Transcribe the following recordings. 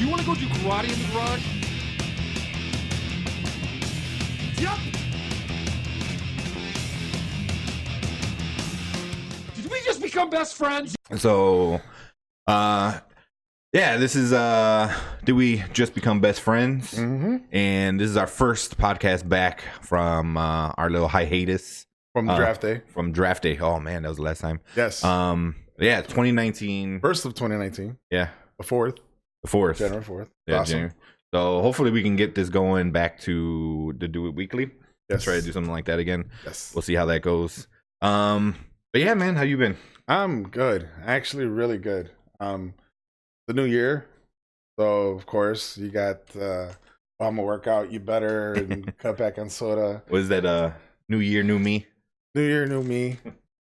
You want to go do karate in the garage? Yep. Did we just become best friends? So, yeah, this is Did We Just Become Best Friends? Mm-hmm. And this is our first podcast back from our little hiatus. From draft day. From draft day. Oh, man, that was the last time. Yes. Yeah, 2019. First of 2019. Yeah. The 4th. The 4th. January 4th. Yeah, awesome. January. So hopefully we can get this going back to Do It Weekly. Yes. Let's try to do something like that again. Yes. We'll see how that goes. But yeah, man, how you been? I'm good. Actually, really good. The new year. So, of course, you got I'm going to work out. You better and cut back on soda. Was that New Year, New Me? New year, new me.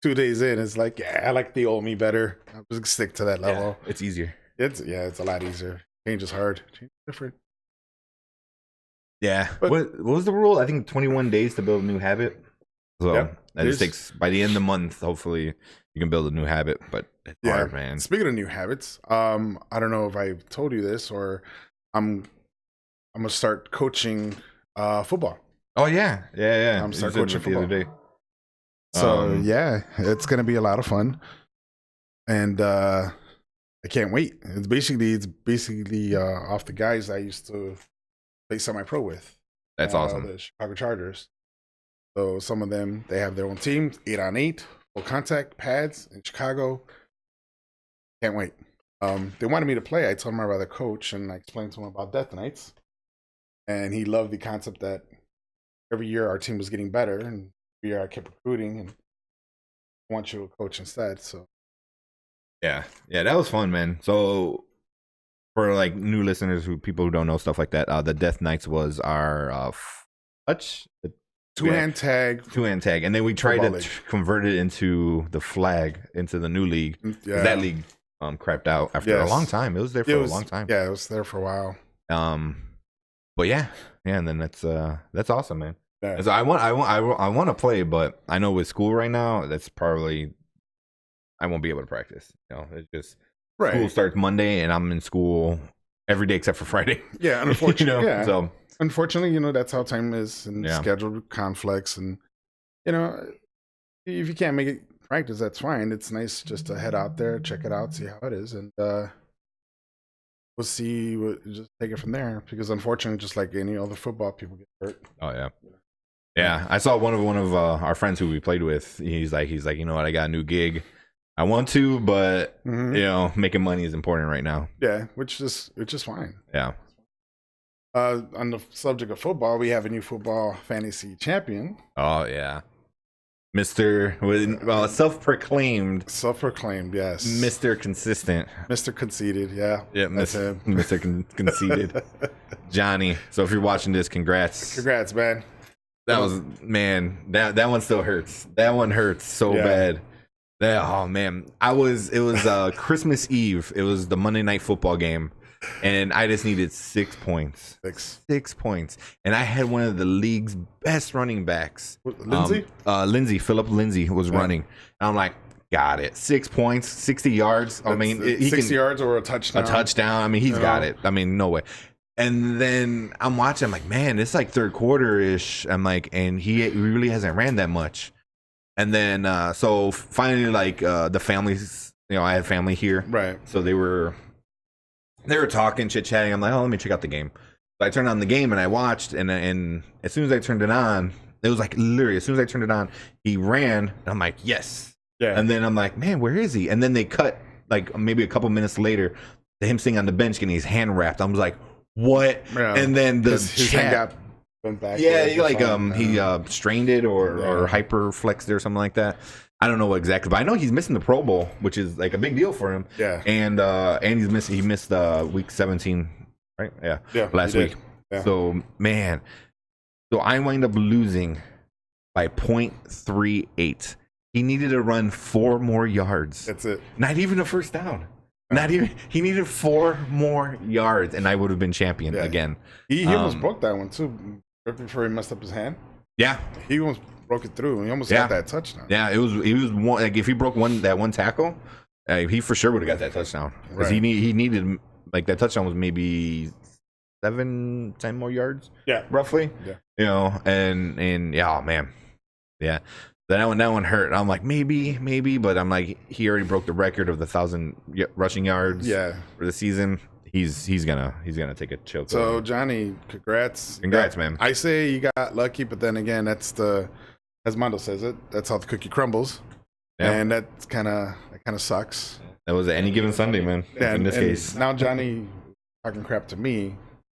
2 days in, it's like, yeah, I like the old me better. I'll just stick to that level. Yeah, it's easier. It's a lot easier. Change is hard. Change is different. Yeah. But, what was the rule? I think 21 days to build a new habit. So Yep. that just takes, by the end of the month, hopefully you can build a new habit. But it's hard, man. Speaking of new habits, I don't know if I've told you this, or I'm gonna start coaching football. Oh yeah, yeah. I'm start You said coaching it the other football. day. So yeah, it's gonna be a lot of fun, and I can't wait. It's basically off the guys I used to play semi-pro with. That's awesome. The Chicago Chargers. So some of them, they have their own team, 8-on-8, full contact pads in Chicago. Can't wait. They wanted me to play. I told them I'd rather coach, and I explained to him about Death Nights, and he loved the concept that every year our team was getting better, and every year I kept recruiting, and I want you to coach instead. So Yeah, that was fun, man. So for like new listeners, people who don't know stuff like that, the Death Knights was our two-hand tag, and then we tried to Football league. convert it into the flag, into the new league. Yeah. That league crapped out after a Yes. long time. It was there for a long time. Yeah, it was there for a while. But yeah, and then that's awesome, man. Yeah. So I want to play, but I know with school right now, that's probably I won't be able to practice. You know, it's just Right. school starts Monday, and I'm in school every day except for Friday. Yeah, unfortunately. You know? Yeah. So Unfortunately, that's how time is, and schedule conflicts, and if you can't make it practice, that's fine. It's nice just to head out there, check it out, see how it is, and we'll see. Just take it from there. Because unfortunately, just like any other football, people get hurt. oh yeah. I saw one of our friends who we played with. He's like, you know what? I got a new gig. I want to, but making money is important right now. Yeah, which is fine. Yeah. On the subject of football, we have a new football fantasy champion. Oh yeah. Self-proclaimed, Yes. Mr. Consistent. Mr. Conceited, yeah. Yeah, That's him. Mr. Conceited. Johnny. So if you're watching this, congrats. Congrats, man. That was, man, that one still hurts. That one hurts so bad. Oh man. It was Christmas Eve. It was the Monday Night Football game. And I just needed 6 points. 6 points. And I had one of the league's best running backs. Lindsey? Philip Lindsay was running. And I'm like, got it. 6 points, 60 yards. I mean, he 60 yards or a touchdown. A touchdown. I mean, he's got it. I mean, no way. And then I'm watching, I'm like, man, it's like third quarter-ish. I'm like, and he really hasn't ran that much. And then, so finally, like, the families, I had family here. Right. So they were talking, chit-chatting. I'm like, oh, let me check out the game. So I turned on the game and I watched, and as soon as I turned it on, it was like literally as soon as I turned it on, he ran. And I'm like, yes. Yeah. And then I'm like, man, where is he? And then they cut like maybe a couple minutes later to him sitting on the bench getting his hand wrapped. I was like, what? Yeah. And then his hand went back. Yeah, he strained it or hyper flexed it or something like that. I don't know what exactly, but I know he's missing the Pro Bowl, which is like a big deal for him. Yeah. And he missed week 17, right? Yeah. Last week. Yeah. So man, I wind up losing by 0.38. He needed to run 4 more yards. That's it. Not even a first down. Not even. He needed 4 more yards, and I would have been champion again. He almost broke that one too, right before he messed up his hand. Yeah. He almost broke it through. He almost got that touchdown. Yeah, he was one. Like if he broke that one tackle, he for sure would have got that touchdout because he needed like that touchdown was maybe 7-10 more yards. Yeah. Roughly. Yeah. You know, and yeah, oh man. Yeah. That one hurt. I'm like, maybe, but I'm like, he already broke the record of the 1,000 rushing yards for the season. He's gonna take a chill. So Johnny, congrats, man. I say you got lucky, but then again, that's as Mondo says it, that's how the cookie crumbles, and that kind of sucks. That was any given Sunday, man. Yeah, in this case, now Johnny talking crap to me,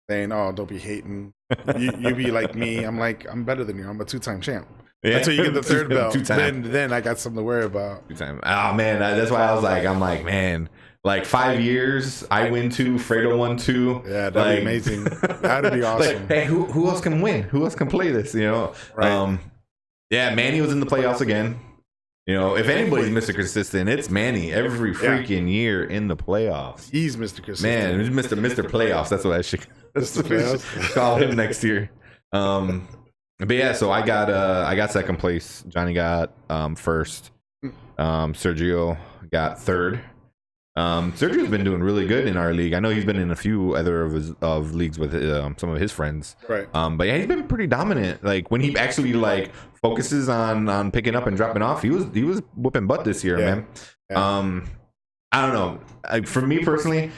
saying, "Oh, don't be hating. You be like me." I'm like, I'm better than you. I'm a 2-time champ. Yeah. Until you get the third belt, 2-time. then I got something to worry about. 2-time. Oh man, that's why I was like, man. Like 5 years, I win 2, Fredo won 2. Yeah, that'd be amazing. That'd be awesome. Like, hey, who else can win? Who else can play this? You know, Right. Yeah, Manny was in the playoffs again. You know, if anybody's Mr. Consistent, it's Manny every freaking year in the playoffs. He's Mr. Consistent. Man, he's Mr. Playoffs. That's what I should Mr. Playoffs. call him next year. But yeah, so I got second place. Johnny got first. Sergio got third. Sergio's been doing really good in our league. I know he's been in a few other of leagues with some of his friends. Right. But yeah, he's been pretty dominant. Like when he actually like focuses on picking up and dropping off, he was whooping butt this year, man. Yeah. I don't know. For me personally,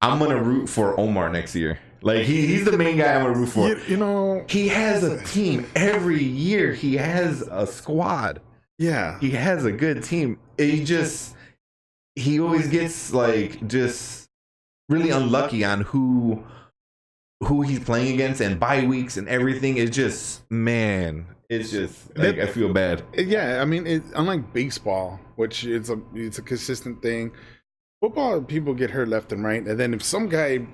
I'm gonna root for Omar next year. Like he's the main guy I'm gonna root for. You know, he has a team every year. He has a squad. Yeah. He has a good team. He always gets like just really unlucky on who he's playing against and bye weeks and everything. It's just, man, it's just like, I feel bad. Yeah, I mean, unlike baseball, which it's a consistent thing. Football, people get hurt left and right, and then if some guy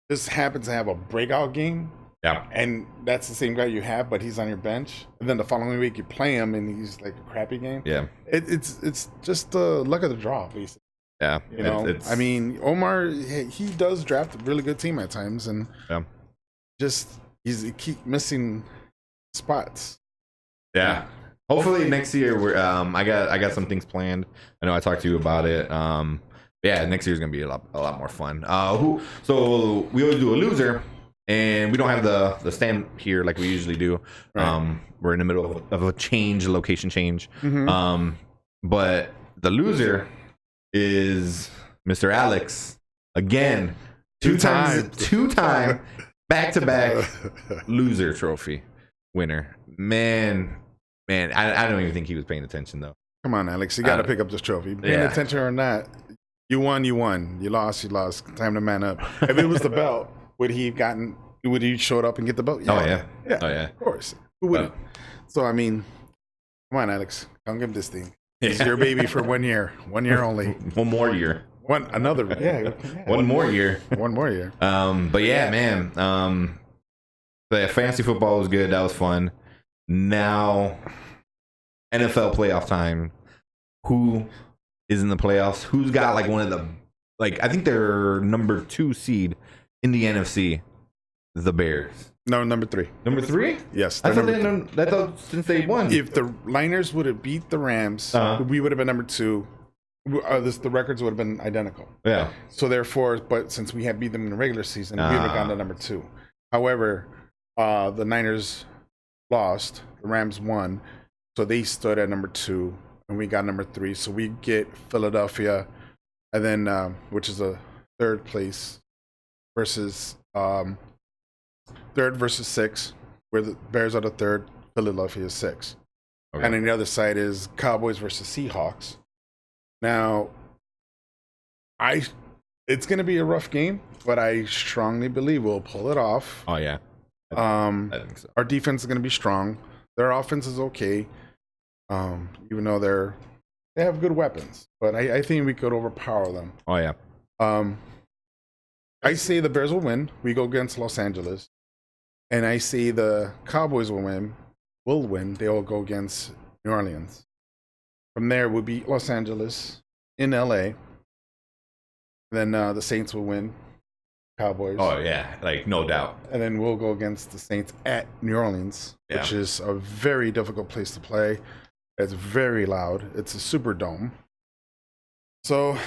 just happens to have a breakout game, yeah, and that's the same guy you have, but he's on your bench, and then the following week you play him and he's like a crappy game. Yeah, it's just the luck of the draw, basically. Yeah, you know. I mean, Omar, he does draft a really good team at times, and he keep missing spots. Yeah. Hopefully next year I got some things planned. I know I talked to you about it. Yeah, next year's gonna be a lot more fun. So we always do a loser. And we don't have the stand here like we usually do. Right. We're in the middle of a location change. Mm-hmm. But the loser is Mr. Alex again, two-time back-to-back loser trophy winner. Man, I don't even think he was paying attention though. Come on, Alex, you got to pick up this trophy. Paying attention or not, you won. You lost. Time to man up. If it was the belt, would he showed up and get the belt? Yeah. Oh yeah. Of course. Who wouldn't? So I mean, come on, Alex, don't give him this thing. It's your baby for 1 year. 1 year only. One more year. One more year. But yeah, man. The fantasy football was good. That was fun. Now, NFL playoff time. Who is in the playoffs? Who's got like one of the I think they're number 2 seed in the NFC. The Bears. No, number 3. Number 3? Yes. I thought since they won. If the Niners would have beat the Rams, we would have been number 2. The records would have been identical. Yeah. So therefore, but since we had beat them in the regular season, we would have gone to number 2. However, the Niners lost. The Rams won. So they stood at number 2, and we got number 3. So we get Philadelphia, and then which is a third place versus 3rd versus 6, where the Bears are the 3rd, Philadelphia is 6. Okay. And then the other side is Cowboys versus Seahawks. Now, it's going to be a rough game, but I strongly believe we'll pull it off. Oh yeah, I think so. Our defense is going to be strong. Their offense is okay, even though they have good weapons. But I think we could overpower them. Oh yeah. I say the Bears will win. We go against Los Angeles. And I say the Cowboys will win. They all go against New Orleans. From there, we'll beat Los Angeles in LA. Then the Saints will win. Cowboys. Oh, yeah. Like, no doubt. And then we'll go against the Saints at New Orleans, which is a very difficult place to play. It's very loud. It's a super dome. So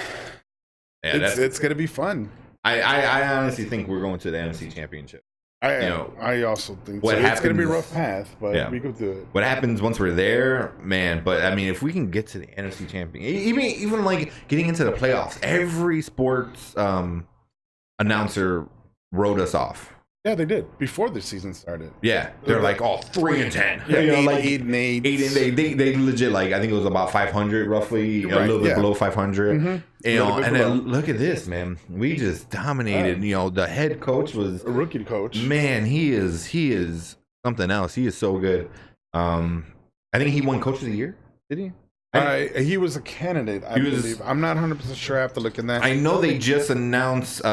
it's going to be fun. I honestly think we're going to the NFC Championship. I also think what so. It's going to be a happens- rough path, but we could do it. What happens once we're there, man? But I mean, if we can get to the NFC Champion, even like getting into the playoffs, every sports announcer wrote us off. Yeah, they did before the season started. Yeah, they're like, oh, 3-10. Yeah, You know, like 8-8. 8-8. They legit, like, I think it was about 500 roughly, Right, a little bit yeah. below 500. Mm-hmm. You know, and then look at this, man. We just dominated. You know, the head coach was A rookie coach. man. He is something else. He is so good. I think he won Coach of the Year. Did he? He was a candidate, I believe. I'm not 100% sure. I have to look in that. I know they just announced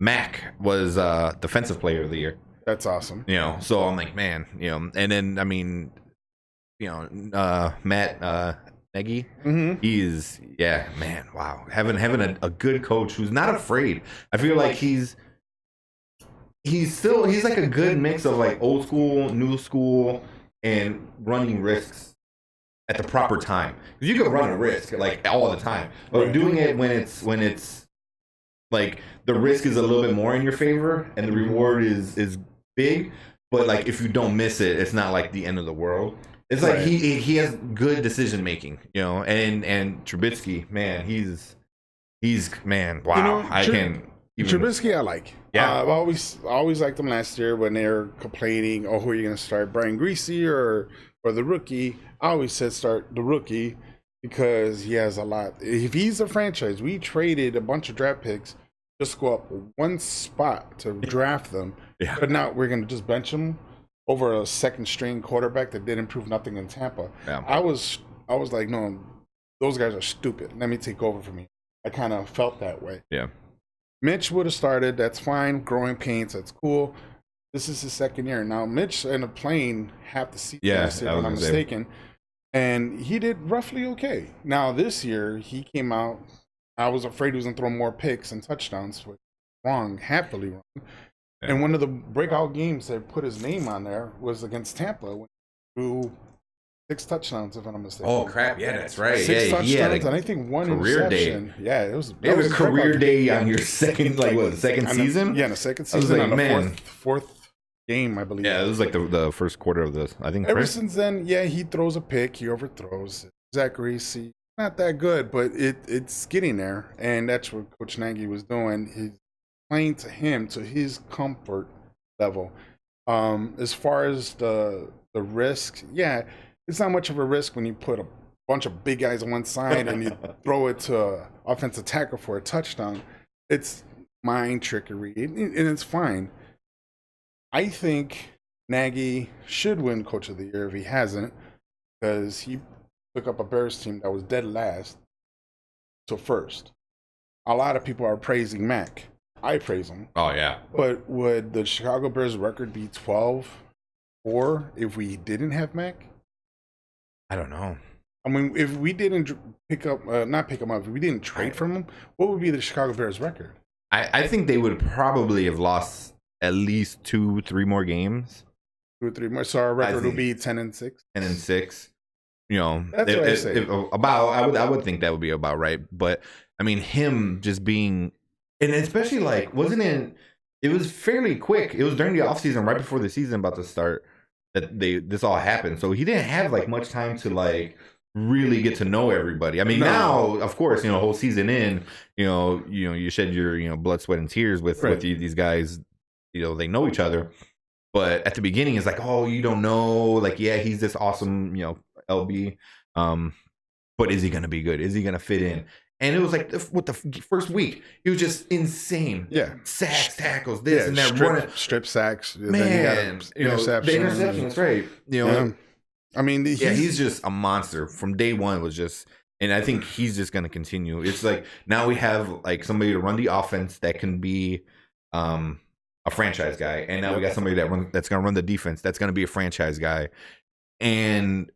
Mac was Defensive Player of the Year. That's awesome. You know, so I'm like, man, you know, and then I mean, you know, Matt Nagy, he is, yeah, man, wow, having a good coach who's not afraid. I feel like he's like a good mix of like old school, new school, and running risks at the proper time. You can run a risk like all the time, but doing it when it's like the risk is a little bit more in your favor and the reward is big, but like if you don't miss it, it's not like the end of the world. It's like he has good decision making, you know, and Trubisky, man, he's man, wow. You know, I can even Trubisky, I like. Yeah. I've always liked him last year when they were complaining, oh, who are you going to start, Brian Greasy or the rookie? I always said start the rookie because he has a lot. If he's a franchise, we traded a bunch of draft picks just to go up one spot to draft them. Yeah. But now we're going to just bench him over a second string quarterback that didn't prove nothing in Tampa. Yeah. I was like, no, those guys are stupid. Let me take over for me. I kind of felt that way. Yeah. Mitch would have started. That's fine. Growing pains. That's cool. This is his second year. Now, Mitch ended up playing half the season, if I'm not mistaken. And he did roughly okay. Now, this year, he came out. I was afraid he was going to throw more picks and touchdowns. Wrong. Happily wrong. Yeah. And one of the breakout games that put his name on there was against Tampa when he threw 6 touchdowns, if I'm not mistaken. Oh, crap. Yeah, that's right. 6 touchdowns, and I think 1 career interception. Day. Yeah, it was a career day on your second, second season? Yeah, in the second season. Like, on the man. fourth game, I believe. Yeah, it was like the first quarter of this, I think. Ever since then, yeah, he throws a pick, he overthrows. Zach Greasy, not that good, but it's getting there, and that's what Coach Nagy was doing. He's playing to him, to his comfort level. As far as the risk, yeah, it's not much of a risk when you put a bunch of big guys on one side and you throw it to an offensive tackle for a touchdown. It's mind trickery, and it's fine. I think Nagy should win Coach of the Year if he hasn't, because he took up a Bears team that was dead last to first. A lot of people are praising Mac. I praise him. Oh, yeah. But would the Chicago Bears record be 12-4 if we didn't have Mac? I don't know. I mean, if we didn't pick up, not pick him up, if we didn't trade from him, what would be the Chicago Bears record? I think they would probably have lost at least 2-3 more games. 2 or 3 more. So our record would be 10-6. 10-6. You know, that's what I say. I would think that would be about right. But I mean, him just being, and especially like, it was fairly quick. It was during the offseason, right before the season about to start, that this all happened. So he didn't have like much time to like really get to know everybody. I mean, now, of course, you know, whole season in, you shed your, blood, sweat, and tears with these guys. You know, they know each other. But at the beginning, it's like, oh, you don't know. Like, yeah, he's this awesome, LB. But is he going to be good? Is he going to fit in? And it was like with the first week, he was just insane. Yeah, sacks, tackles, this and that, strip sacks. Man, interception. The interception, that's right. I mean, he's just a monster from day one. Was just, and I think he's just going to continue. It's like now we have like somebody to run the offense that can be a franchise guy, and now we got somebody that's going to run the defense that's going to be a franchise guy, and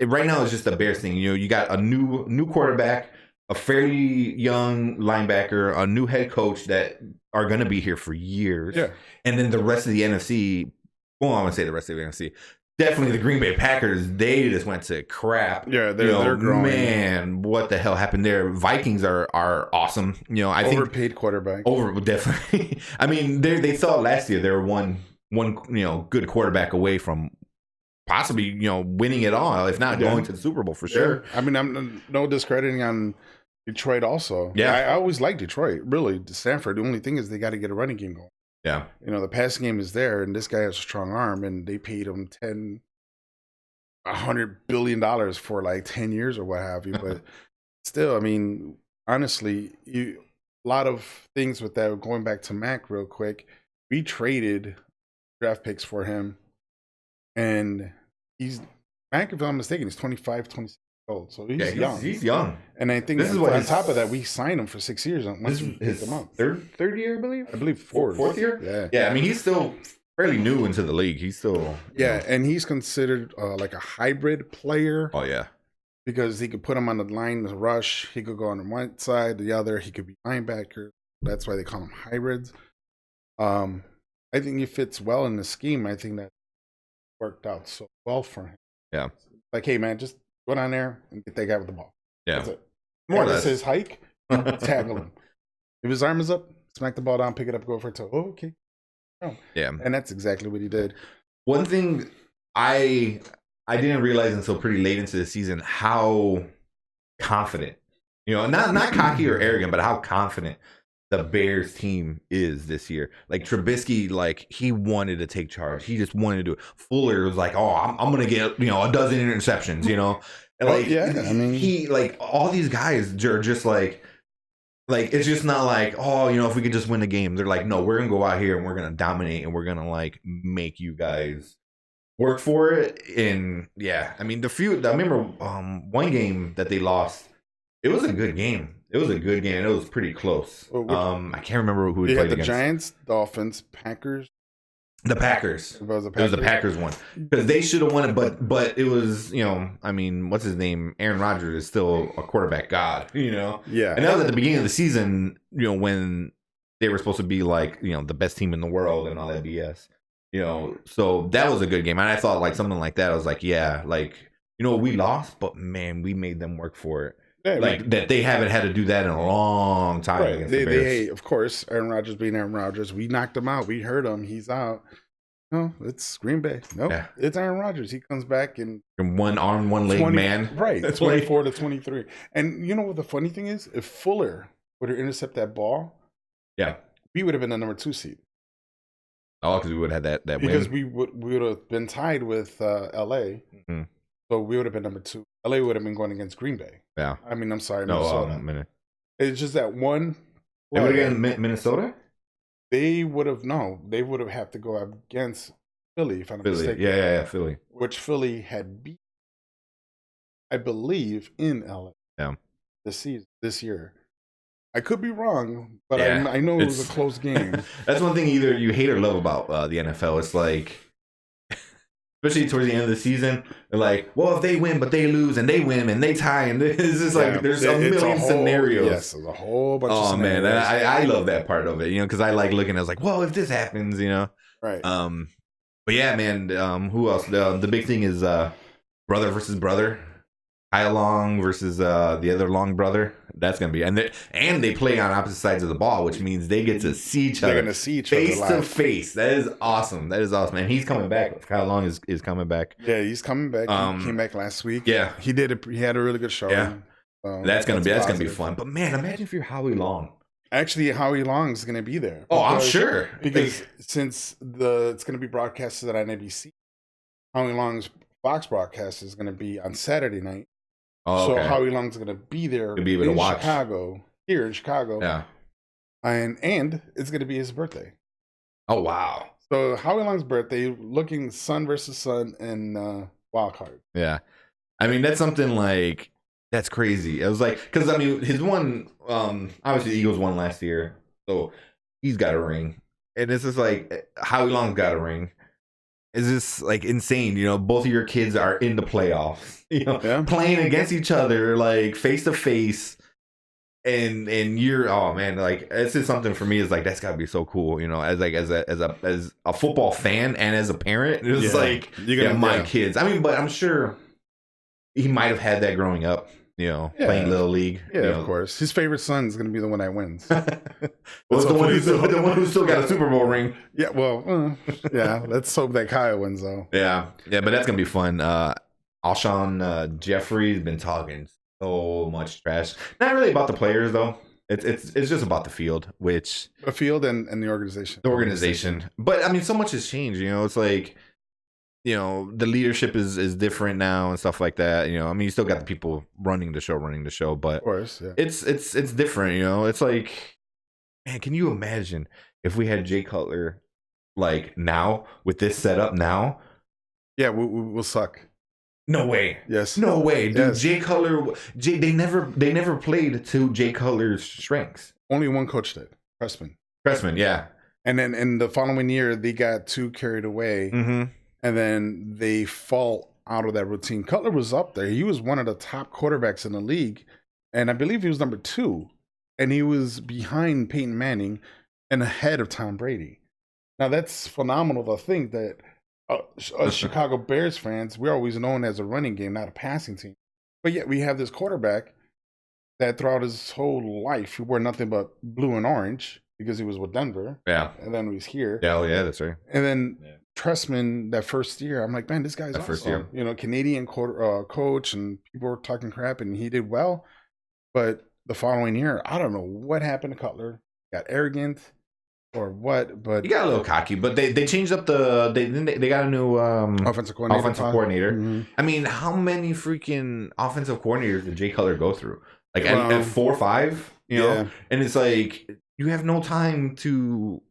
right now it's just a Bears thing. You got a new quarterback, a fairly young linebacker, a new head coach that are going to be here for years. Yeah. And then the rest of the NFC, well, I want to say the rest of the NFC, definitely the Green Bay Packers, they just went to crap. Yeah, they're growing. Man, what the hell happened there? Vikings are awesome. I think overpaid quarterback. Definitely. I mean, they thought last year they were one good quarterback away from possibly winning it all, if not going to the Super Bowl for sure. I mean, I'm no discrediting on Detroit also. Yeah. I always liked Detroit, really. Stanford, the only thing is they got to get a running game going. Yeah. The passing game is there, and this guy has a strong arm, and they paid him $100 billion for like 10 years or what have you. But still, I mean, honestly, a lot of things with that. Going back to Mac real quick, we traded draft picks for him, and Mac, if I'm mistaken, he's 25, 26 years old. So he's young. He's young. And I think on top of that, we signed him for 6 years. This is his third year, I believe? I believe fourth year? Yeah. Yeah, I mean, he's still fairly new into the league. He's still... Yeah, and he's considered like a hybrid player. Oh, yeah. Because he could put him on the line to rush. He could go on the one side, the other. He could be linebacker. That's why they call him hybrids. I think he fits well in the scheme. I think that worked out so well for him. Yeah. Like, hey, man, just go down there and get that guy with the ball. Yeah. That's it. More or less. His hike, tackle him. If his arm is up, smack the ball down, pick it up, go for a toe. Oh, okay. Oh. Yeah. And that's exactly what he did. One thing I didn't realize until pretty late into the season how confident, not cocky or arrogant, but how confident the Bears team is this year. Like Trubisky, like he wanted to take charge. He just wanted to do it. Fuller was like, "Oh, I'm gonna get a dozen interceptions," And like, I mean, he like all these guys are just like it's just not like, oh, if we could just win the game. They're like, no, we're gonna go out here and we're gonna dominate and we're gonna like make you guys work for it. And yeah, I mean I remember one game that they lost. It was a good game. It was a good game. It was pretty close. I can't remember who we played against. The Giants, Dolphins, Packers. The Packers. It was the Packers one because they should have won it, but it was I mean, what's his name? Aaron Rodgers is still a quarterback god, Yeah, and that was at the beginning of the season, when they were supposed to be like the best team in the world and all that BS, So that was a good game, and I thought like something like that. I was like, yeah, like we lost, but man, we made them work for it. Yeah, like that they haven't had to do that in a long time. Right. They, of course, Aaron Rodgers being Aaron Rodgers, we knocked him out. We hurt him. He's out. No, it's Green Bay. Nope, It's Aaron Rodgers. He comes back and one arm, one leg, man. Right, 24 to 23. And you know what the funny thing is? If Fuller would have intercepted that ball, we would have been the number 2 seed. Oh, because we would have had that because win. we would have been tied with LA. Mm-hmm. So we would have been number 2. LA would have been going against Green Bay. Yeah. I mean, I'm sorry, Minnesota. It's just that one. They would have been Minnesota? They would have had to go against Philly, if I'm not mistaken. Yeah, Philly. Which Philly had beat, I believe, in LA. Yeah. This year. I could be wrong, but I know it was a close game. That's one thing either you hate or love about the NFL. It's like, especially towards the end of the season, they're like, well, if they win, but they lose, and they win, and they tie, and it's just like there's a million scenarios. Yes, there's a whole bunch of scenarios. Oh, man, I love that part of it, because I like looking, I was like, well, if this happens, Right. But yeah, man, who else? The big thing is brother versus brother. Kyle Long versus the other Long brother. That's gonna be, and they play on opposite sides of the ball, which means they get to see each other. They're gonna see each other face to face. That is awesome. And he's coming back. Kyle Long is coming back. Yeah, he's coming back. He came back last week. Yeah, he did. He had a really good show. Yeah, that's gonna be fun. But man, imagine if you're Howie Long. Actually, Howie Long is gonna be there. Oh, I'm sure because since it's gonna be broadcasted on NBC, Howie Long's Fox broadcast is gonna be on Saturday night. Oh, okay. So Howie Long's going to be there in Chicago, here in Chicago. Yeah. And it's going to be his birthday. Oh, wow. So Howie Long's birthday, looking sun versus sun and wild card. Yeah. I mean, that's something like, that's crazy. I was like, because I mean, his one, obviously the Eagles won last year. So he's got a ring. And it's just like, Howie Long's got a ring. It's just like insane, both of your kids are in the playoffs, playing against each other, like face to face. and you're, oh man, like this is something for me. Is like that's gotta be so cool, you know, as like as a football fan and as a parent. It's like my kids. I mean, but I'm sure he might have had that growing up, you know, playing little league. Yeah, you know. Of course. His favorite son is gonna be the one that wins. Well, the one who's still got a Super Bowl ring. Yeah, well, yeah. Let's hope that Kyle wins though. Yeah, but that's gonna be fun. Alshon Jeffrey's been talking so much trash. Not really about the players though. It's just about the field, which the field and the organization. The organization. But I mean, so much has changed. You know, it's like, you know, the leadership is different now and stuff like that. You know, I mean, you still got the people running the show, but of course, yeah. It's different. You know, it's like, man, can you imagine if we had Jay Cutler like now with this setup now? Yeah, we'll suck. No way. Yes. No way, dude. Yes. Jay Cutler. They never played to Jay Cutler's strengths. Only one coach did. Pressman, yeah. And then in the following year, they got too carried away, and then they fall out of that routine. Cutler was up there. He was one of the top quarterbacks in the league, and I believe he was number 2, and he was behind Peyton Manning and ahead of Tom Brady. Now that's phenomenal to think that. Us Chicago Bears fans, we're always known as a running game, not a passing team. But yet we have this quarterback that throughout his whole life, he wore nothing but blue and orange because he was with Denver. Yeah. And then he was here. Yeah, oh yeah, that's right. And then Tressman, that first year, I'm like, man, this guy's awesome. First year. You know, Canadian coach, and people were talking crap, and he did well. But the following year, I don't know what happened to Cutler. Got arrogant. Or what? But he got a little cocky. But they changed up they got a new offensive coordinator. Mm-hmm. I mean, how many freaking offensive coordinators did Jay Cutler go through? Like at 4 or 5, you know? And it's like you have no time to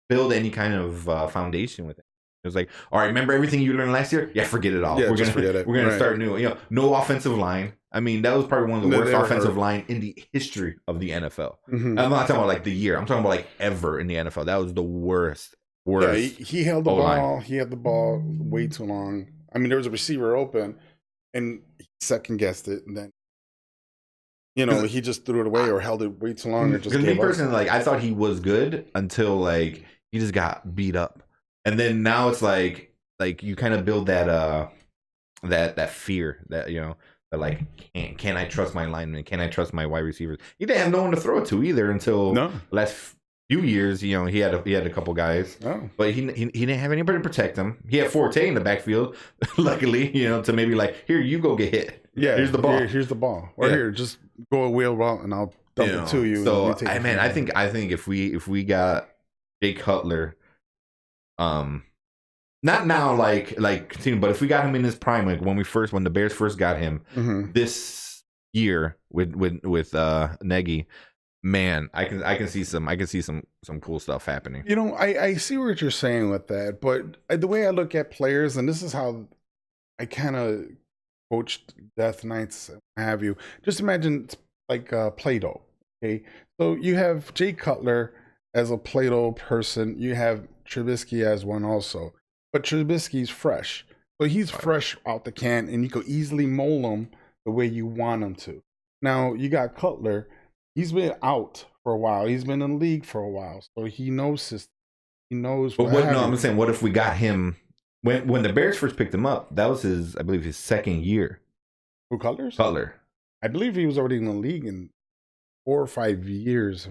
build any kind of foundation with it. It was like, all right, remember everything you learned last year? Yeah, forget it all. Yeah, we're gonna start new. You know, no offensive line. I mean, that was probably one of the worst offensive line in the history of the NFL. I'm not talking about like the year. I'm talking about like ever in the NFL. That was the worst. Yeah, he held the ball. He had the ball way too long. I mean, there was a receiver open, and he second guessed it, and then you know he just threw it away or held it way too long. Or just me personally, like I thought he was good until like he just got beat up. And then now it's like you kind of build that fear that, you know, that like can I trust my linemen? Can I trust my wide receivers? He didn't have no one to throw it to either until last few years. You know, he had a couple guys, but he didn't have anybody to protect him. He had Forte in the backfield, luckily, you know, to maybe like here you go get hit. Yeah, here's the ball. Here's the ball. Or here, just go a wheel route and I'll dump it to you. So I think if we got Jay Cutler. Not now, like continue, but if we got him in his prime, like when the Bears first got him this year with Nagy, man, I can see some cool stuff happening. You know, I see what you're saying with that, but the way I look at players, and this is how I kind of coached Death Knights, have you? Just imagine like Play-Doh. Okay, so you have Jay Cutler as a Play-Doh person, you have Trubisky as one also. But Trubisky's fresh. So he's fresh out the can, and you could easily mold him the way you want him to. Now, you got Cutler. He's been out for a while. He's been in the league for a while. So he knows system. He knows what I'm saying, what if we got him when the Bears first picked him up, that was I believe his second year. Who, Cutler's? Cutler. I believe he was already in the league in 4 or 5 years.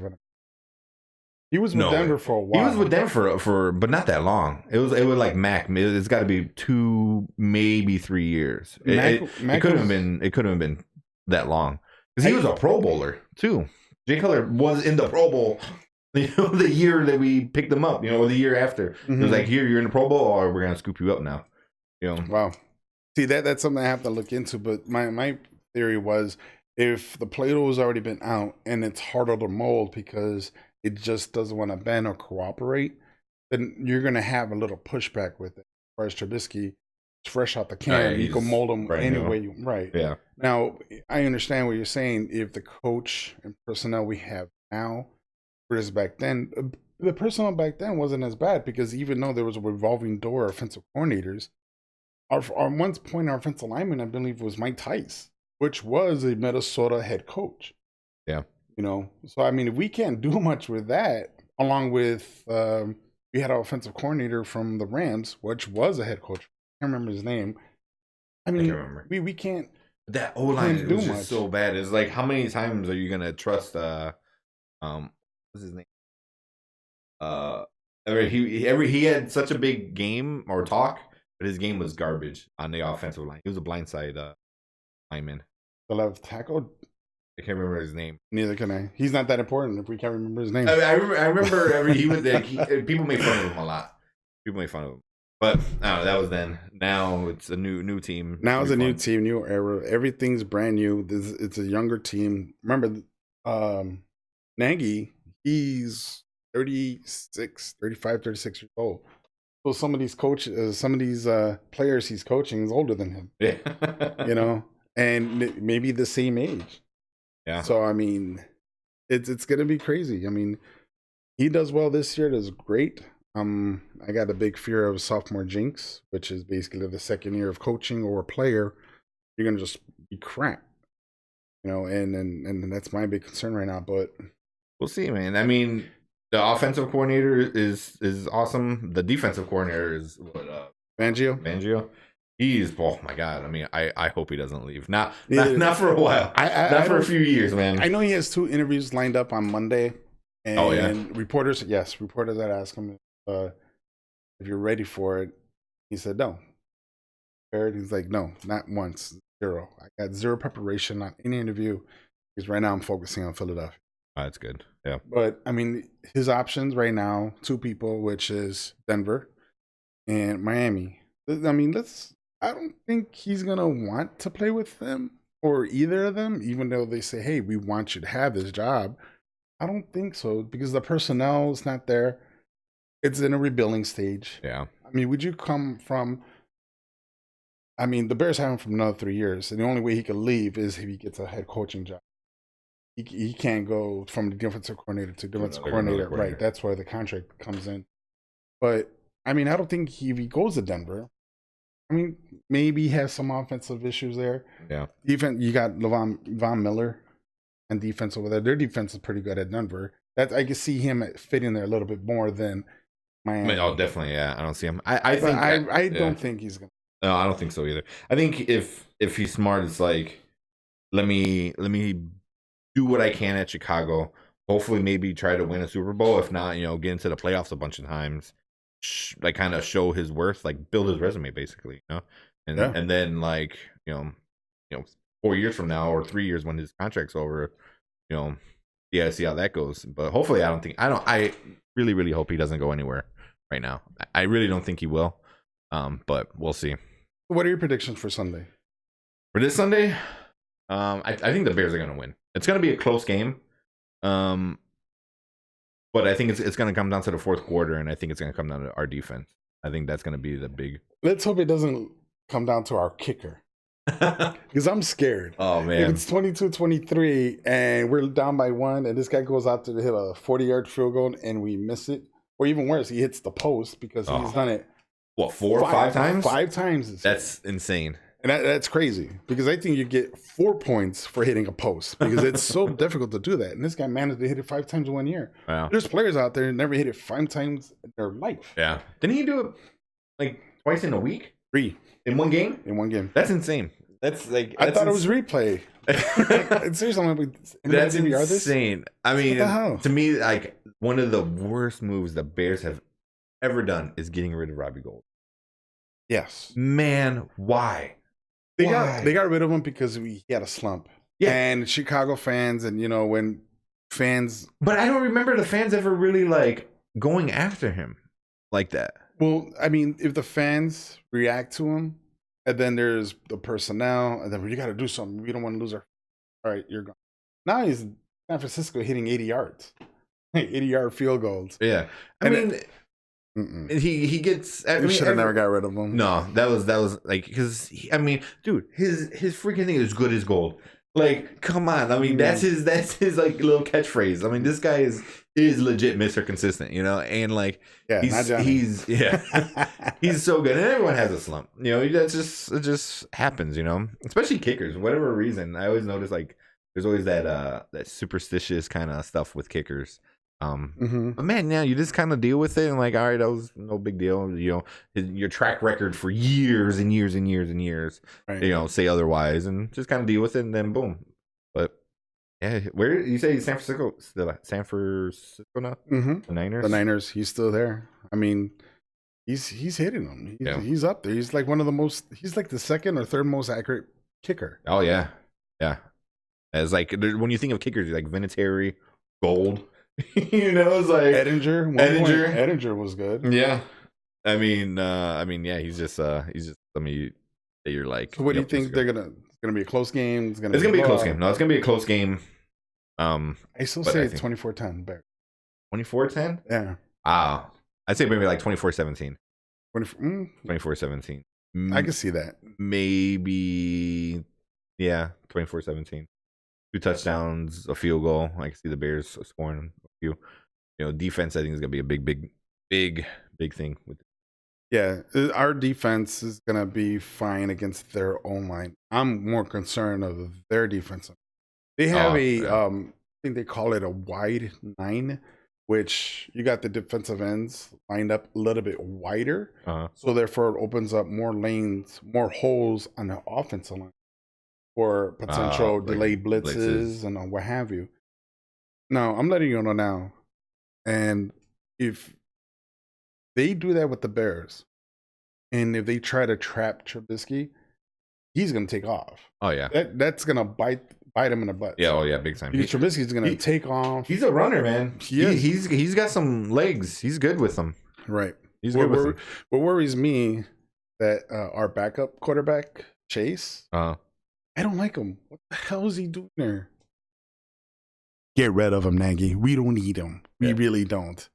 He was with Denver for a while. He was with Denver for but not that long. It was like Mac. It's got to be 2, maybe 3 years. It couldn't have been that long because he was a Pro Bowler too. Jay Cutler was in the Pro Bowl. You know, the year that we picked him up. You know, or the year after. It was like, here you're in the Pro Bowl, or we're gonna scoop you up now. You know. Wow. See, that's something I have to look into. But my theory was, if the Play-Doh has already been out and it's harder to mold because it just doesn't want to bend or cooperate, then you're going to have a little pushback with it. Whereas Trubisky, fresh out the can, you can mold him any way you right. Yeah. Now, I understand what you're saying. If the coach and personnel we have now versus back then, the personnel back then wasn't as bad because even though there was a revolving door of offensive coordinators, our one point, our offensive lineman, I believe, was Mike Tice. which was a Minnesota head coach. Yeah. You know, so I mean, if we can't do much with that, along with we had our offensive coordinator from the Rams, which was a head coach. I can't remember his name. I mean, we can't. That O-line was just so bad. It's like, how many times are you gonna trust what's his name? He had such a big game or talk, but his game was garbage on the offensive line. He was a blindside lineman. The left tackle. I can't remember his name. Neither can I. He's not that important if we can't remember his name. I remember he was there. People make fun of him a lot. People make fun of him. But that was then. Now it's a new team. Now it's a new team, new era. Everything's brand new. It's a younger team. Remember, Nagy, he's 35, 36 years old. So some of these coaches, some of these players he's coaching is older than him. Yeah. You know, and maybe the same age. Yeah. So I mean, it's gonna be crazy. I mean, he does well this year. Does great. I got a big fear of sophomore jinx, which is basically the second year of coaching or a player. You're gonna just be crap, you know, and that's my big concern right now. But we'll see, man. I mean, the offensive coordinator is awesome. The defensive coordinator is what Fangio. He's, oh my god. I mean, I hope he doesn't leave. Not for a while. Not for a few years, man. I know he has 2 interviews lined up on Monday. And reporters had asked him if you're ready for it. He said no. He's like, no, not once. 0. I got 0 preparation on any interview because right now I'm focusing on Philadelphia. Oh, that's good. Yeah. But I mean, his options right now, 2 people, which is Denver and Miami. I mean, I don't think he's gonna want to play with them or either of them, even though they say, hey, we want you to have this job. I don't think so because the personnel is not there. It's in a rebuilding stage. Yeah. I mean, would you come from? I mean, the Bears have him for another 3 years, and the only way he could leave is if he gets a head coaching job. He can't go from the defensive coordinator to defensive coordinator. Right. That's where the contract comes in. But I mean, I don't think if he goes to Denver, I mean, maybe he has some offensive issues there. Yeah. Even you got Von Miller and defense over there. Their defense is pretty good at Denver. That I can see him fitting there a little bit more than Miami. Oh, definitely. Yeah, I don't see him. I don't think he's gonna. No, I don't think so either. I think if he's smart, it's like, let me do what I can at Chicago. Hopefully, maybe try to win a Super Bowl. If not, get into the playoffs a bunch of times. Like, kind of show his worth, like build his resume, basically, and then like 4 years from now or 3 years when his contract's over, see how that goes. But hopefully, I really, really hope he doesn't go anywhere right now. I really don't think he will. But we'll see. What are your predictions for Sunday? For this Sunday, I think the Bears are going to win. It's going to be a close game. But I think it's going to come down to the fourth quarter, and I think it's going to come down to our defense. I think that's going to be the big. Let's hope it doesn't come down to our kicker. Because I'm scared. Oh, man. If it's 22-23 and we're down by 1 and this guy goes out to hit a 40-yard field goal and we miss it, or even worse, he hits the post because he's done it. What, 4 or 5 times? 5 times. That's insane. And that's crazy because I think you get 4 points for hitting a post because it's so difficult to do that. And this guy managed to hit it 5 times in 1 year. Wow. There's players out there who never hit it 5 times in their life. Yeah. Didn't he do it like twice in a week? 3. In 1 game? In 1 game. That's insane. That's like I thought it was replay. Seriously, that's insane. I mean, to me, like one of the worst moves the Bears have ever done is getting rid of Robbie Gould. Yes, man. Why? They got rid of him because he had a slump. Yeah, and Chicago fans, and when fans. But I don't remember the fans ever really like going after him like that. Well, I mean, if the fans react to him. And then there's the personnel, and then you got to do something. We don't want to lose our. All right, you're gone. Now he's in San Francisco hitting 80 yards, 80-yard field goals. Yeah, I mean, he gets. We should have never got rid of him. No, that was like because dude, his freaking thing is good as gold. Like, come on. I mean, that's his like little catchphrase. I mean, this guy is legit Mr. Consistent, you know, and like not Johnny. he's he's so good. And everyone has a slump, you know. That's just it just happens, you know. Especially kickers, whatever reason. I always notice like there's always that superstitious kind of stuff with kickers. But man, yeah, you just kind of deal with it and like, all right, that was no big deal. You know, your track record for years and years and years and years, right. You know, say otherwise, and just kind of deal with it, and then boom. But yeah, where you say San Francisco now? The Niners. He's still there. I mean, he's hitting them. He's up there. He's like one of the most. He's like the second or third most accurate kicker. Oh yeah. As like when you think of kickers, you're like Vinatieri, Gold. You know, it's like Edinger was good. Yeah, I mean, yeah, he's just. I mean, you're like. So, what do you think they're gonna? It's gonna be a close game. It's gonna be a close game. No, it's gonna be a close game. I still say 24-10. 24-10. Yeah. I'd say maybe like 24-17. 24-17. I can see that. Maybe. Yeah, 24-17. 2 touchdowns, a field goal. I can see the Bears scoring a few. You know, defense, I think, is going to be a big thing. Yeah, our defense is going to be fine against their own line. I'm more concerned of their defense. They have I think they call it a wide 9, which you got the defensive ends lined up a little bit wider. So therefore, it opens up more lanes, more holes on the offensive line for potential delayed blitzes and what have you. Now, I'm letting you know now, and if they do that with the Bears, and if they try to trap Trubisky, he's going to take off. Oh yeah, that's going to bite him in the butt. Yeah, oh yeah, big time. Trubisky's going to take off. He's a runner, man. He's got some legs. He's good with them. Right. He's good with them. What worries me that our backup quarterback Chase. I don't like him. What the hell is he doing there? Get rid of him, Nagy. We don't need him. We really don't.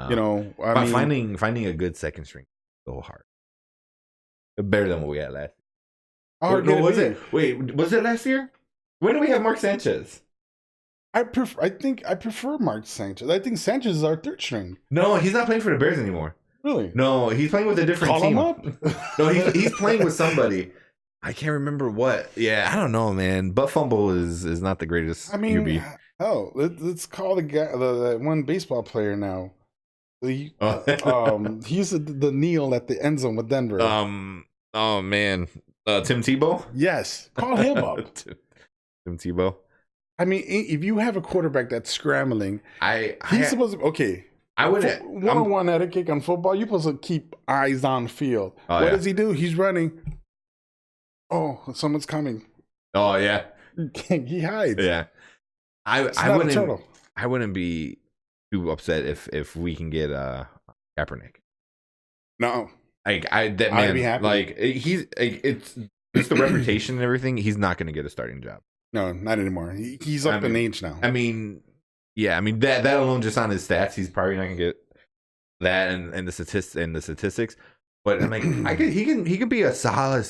You know, I mean, finding a good second string is so hard. Better than what we had last year. Was it last year? When do we have Mark Sanchez? I prefer Mark Sanchez. I think Sanchez is our third string. No, he's not playing for the Bears anymore. Really? No, he's playing with a different team. Call him up. No, he's playing with somebody. I can't remember what. Yeah, I don't know, man. Butt fumble is not the greatest. I mean, QB. Hell, let's call the guy, the one baseball player now. He's the Neil at the end zone with Denver. Oh man, Tim Tebow. Yes, call him up. Tim Tebow. I mean, if you have a quarterback that's scrambling, he's supposed to. Okay, I would one-on-one etiquette on football. You're supposed to keep eyes on field. What does he do? He's running. Oh, someone's coming. Oh yeah, he hides. Yeah, I wouldn't be too upset if we can get Kaepernick. No, I'd be happy. Like it's the reputation and everything. He's not going to get a starting job. No, not anymore. He's up in age now. I mean, yeah. I mean that alone, just on his stats, he's probably not going to get that and the statistics. But I'm like, he can be a solid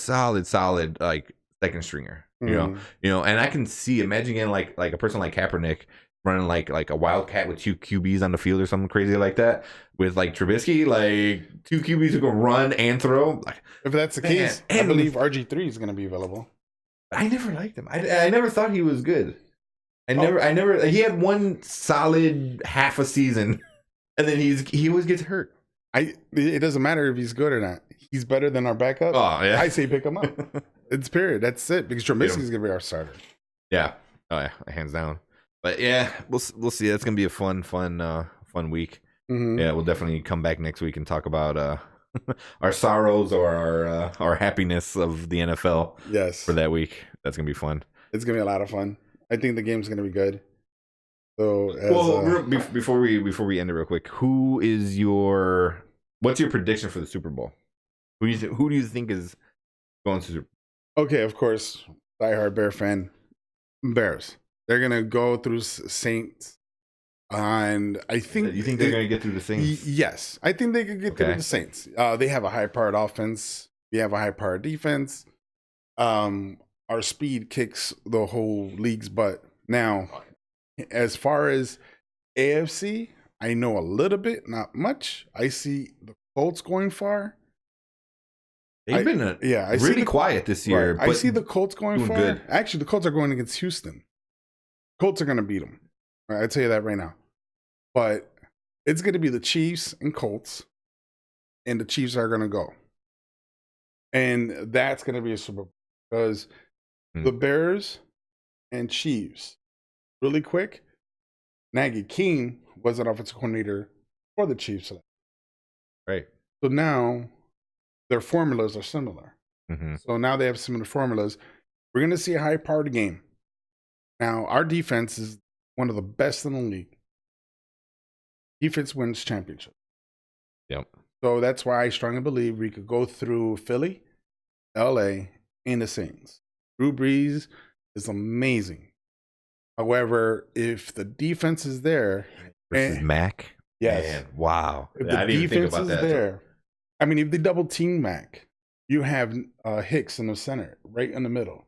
like second stringer, you know, and I can see imagine getting like a person like Kaepernick running like a wildcat with 2 QBs on the field or something crazy like that with like Trubisky, like 2 QBs who can run and throw. Like, if that's the case, I believe RG3 is going to be available. I never liked him. I never thought he was good. I never. He had one solid half a season, and then he always gets hurt. It doesn't matter if he's good or not. He's better than our backup. Oh yeah, I say pick him up. It's period. That's it. Because Trubisky's gonna be our starter. Yeah. Oh yeah, hands down. But yeah, we'll see. That's gonna be a fun week. Mm-hmm. Yeah, we'll definitely come back next week and talk about our sorrows or our happiness of the NFL. Yes, for that week. That's gonna be fun. It's gonna be a lot of fun. I think the game's gonna be good. So, before we end it real quick, what's your prediction for the Super Bowl? Who do you think is going to Super Bowl? Okay, of course, diehard Bear fan, Bears. They're gonna go through Saints, and I think you think they're gonna get through the Saints. Yes, I think they could get through the Saints. They have a high-powered offense. We have a high-powered defense. our speed kicks the whole league's butt. Now, as far as AFC, I know a little bit, not much. I see the Colts going far. They've been really quiet this year. Right. I see the Colts going far. Good. Actually, the Colts are going against Houston. Colts are going to beat them. Right, I tell you that right now. But it's going to be the Chiefs and Colts, and the Chiefs are going to go. And that's going to be a Super Bowl because the Bears and Chiefs, really quick, Nagy King was an offensive coordinator for the Chiefs. Right. So now their formulas are similar. Mm-hmm. So now they have similar formulas. We're going to see a high-powered game. Now, our defense is one of the best in the league. Defense wins championship. Yep. So that's why I strongly believe we could go through Philly, LA, and the Saints. Drew Brees is amazing. However, if the defense is there... Versus Mac? Yes. Man, wow. If the defense is there... I mean, if they double team Mac, you have Hicks in the center, right in the middle.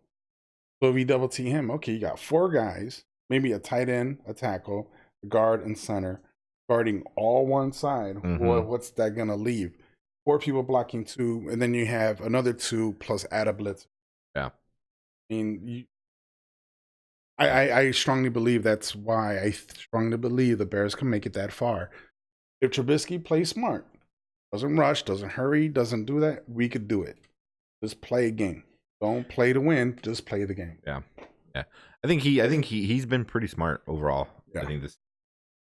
So if you double team him, okay, you got 4 guys, maybe a tight end, a tackle, a guard, and center, guarding all one side. Mm-hmm. Well, what's that going to leave? 4 people blocking 2, and then you have another 2 plus add a blitz. Yeah. I mean, I strongly believe that's why I strongly believe the Bears can make it that far. If Trubisky plays smart, doesn't rush, doesn't hurry, doesn't do that, we could do it. Just play a game. Don't play to win, just play the game. Yeah. Yeah. I think he's been pretty smart overall. Yeah. I think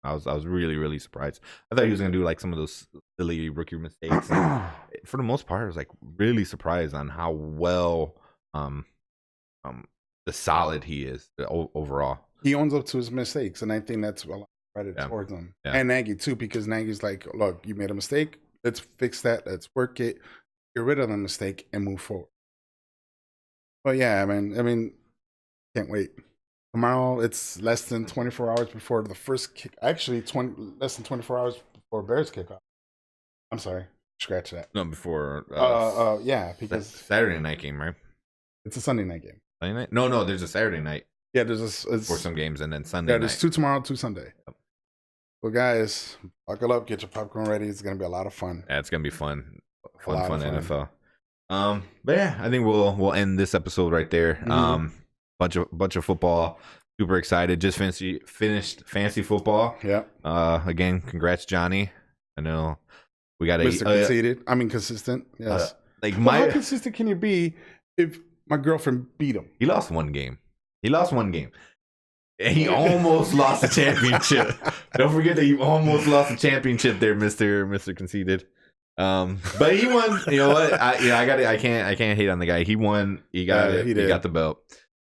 I was really, really surprised. I thought he was gonna do like some of those silly rookie mistakes. And for the most part, I was like really surprised on how well the solid he is overall. He owns up to his mistakes, and I think that's a lot of credit towards him. Yeah. And Nagy too, because Nagy's like, look, you made a mistake. Let's fix that. Let's work it. Get rid of the mistake and move forward. But yeah, I mean, can't wait. Tomorrow, it's less than 24 hours before the first kick. Actually, less than 24 hours before Bears kickoff. I'm sorry, scratch that. No, before. Yeah, because Saturday night game, right? It's a Sunday night game. Sunday night? No, there's a Saturday night. Yeah, there's for some games, and then Sunday. Yeah, there's 2 tomorrow, 2 Sunday. Yep. Well, guys, buckle up, get your popcorn ready. It's gonna be a lot of fun. Yeah, it's gonna be fun. Fun NFL. But yeah, I think we'll end this episode right there. Mm-hmm. Bunch of football. Super excited. Just finished fantasy football. Yeah. Again, congrats, Johnny. I know we got Mr. Conceited. I mean, consistent. Yes. How consistent can you be if my girlfriend beat him? He lost one game. And he almost lost the championship. Don't forget that you almost lost the championship there, Mr. Conceited. But he won. You know what? I can't hate on the guy. He won. He got it. He got the belt.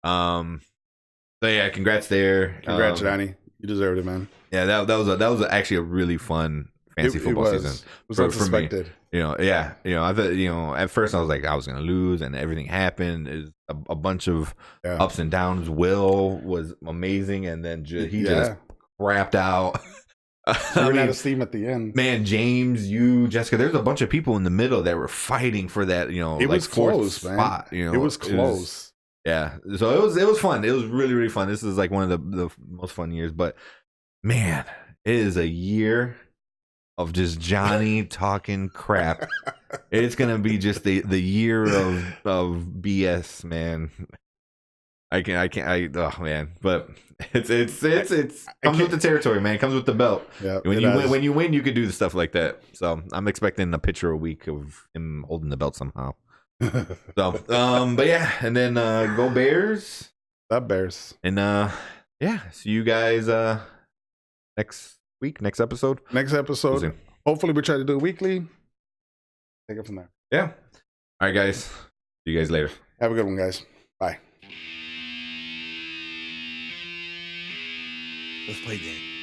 So yeah, congrats there. Congrats, Johnny. You deserved it, man. Yeah, that was actually a really fun fantasy football season. It was unsuspected. For me. I thought, at first I was like, I was gonna lose, and everything happened. Is a bunch of ups and downs. Will was amazing, and then he just crapped out. I mean, out of steam at the end. Man, James, Jessica, there's a bunch of people in the middle that were fighting for that. It was close, spot. Man. It was close. Yeah, so it was fun. It was really, really fun. This is like one of the most fun years. But man, it is a year of just Johnny talking crap. It's gonna be just the year of BS, man. Oh man, but it's comes with the territory, man. It comes with the belt. Yeah. When you win, you could do the stuff like that. So I'm expecting a picture a week of him holding the belt somehow. So, but yeah, and then go Bears. That Bears. And see you guys next week, next episode. Hopefully we try to do it weekly. Take it from there. Yeah. All right, guys. See you guys later. Have a good one, guys. Bye. Let's play a game.